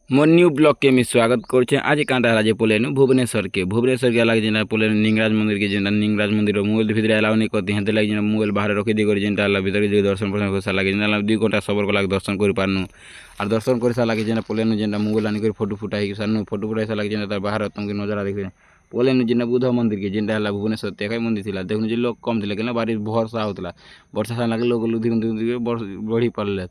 More new blog के मैं स्वागत कर आज कांटा है पोलेनु भुवनेश्वर के अलग जेना पोलेनु निंगराज मंदिर के जेना निंगराज मंदिर मोबाइल भीतर अलाउ नहीं करते हैं लगे जेना मोबाइल बाहर रखी दी जेनटा भीतर के दर्शन कर लगे जेना 2 घंटा सबर को लगे दर्शन कर पारनु और दर्शन कर सारा जेना पोलेनु जेना मोबाइल आनी फोटो फुटा सारनु फोटो फुटा सारा जेना बाहर तुमके नजारा देखे पोलेनु जेना बुद्ध मंदिर के जेनटा भुवनेश्वर तेकाई मंदिर थी देखुन लोग कम थे बारी भरसा होता वर्षा सारा लगे लोग धीरे बढ़ी पड़े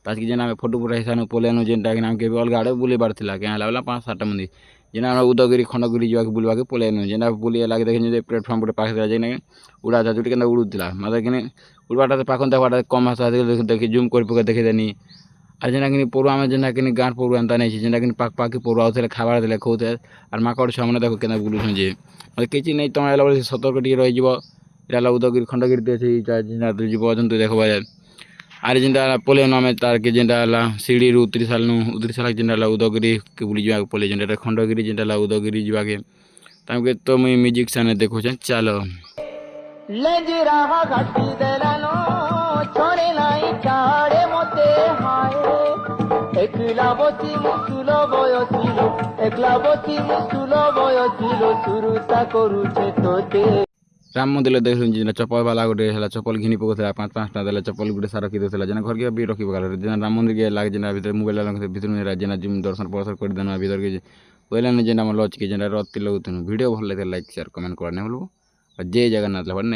ताकि जेना फोटो फुटा सानू पोलेनु जेनटा कि नाम के अलग आड़े बुले बार थिला क्या लागला 5-7 मंदिर जेना उदयगिरी खंडगिरी जाके बुलवा के पोलेनु जेना बुलिया लागे देखे प्लेटफॉर्म पर पास जेना उड़ा जा जुटी के उड़ुला मतलब कि उड़वाटा पाखन देखा कम आशा देखी जूम कर पके देखी देनी और जेना कि पौरुआ में जेना कि गाँव पौरुआ एंता नहीं जेना कि पाक पाक पौरुआ होते खाबार देले खोते और माकड़ छुआ देखो के बुलूँ जे मतलब किसी नहीं तुम आला सतर्क टी रही उदयगिरी खंडगिरी जेना जीव जंतु देखा जाए आरे जेनटा पोलेनु आम तार के जेनटा सीढ़ी उतरी साल जेनटा उदयगिरी के बुली जा पोले जेनटा खंडगिरी जेनटा उदयगिरी जाके तमके तो मुई म्यूजिक साने देखो चलो एकला बसी मुसुल सुरुता करूछे तोते राम मंदिर देख जेना चप्पल वाला गोटे चप्पल घिनी पकड़ा 5-5 टा चप्पल गोटे सारा रखी देला जेना घर के भी रखी पकड़ा जेना राम मंदिर के लागे जेना भीतर मोबाइल भीतर में जेना जिम दर्शन परसर कर देना भीतर के पहले जेना लॉज के जेना रथ वीडियो भल लगे लाइक शेयर कमेंट करने बोलो जय जगन्नाथ नहीं।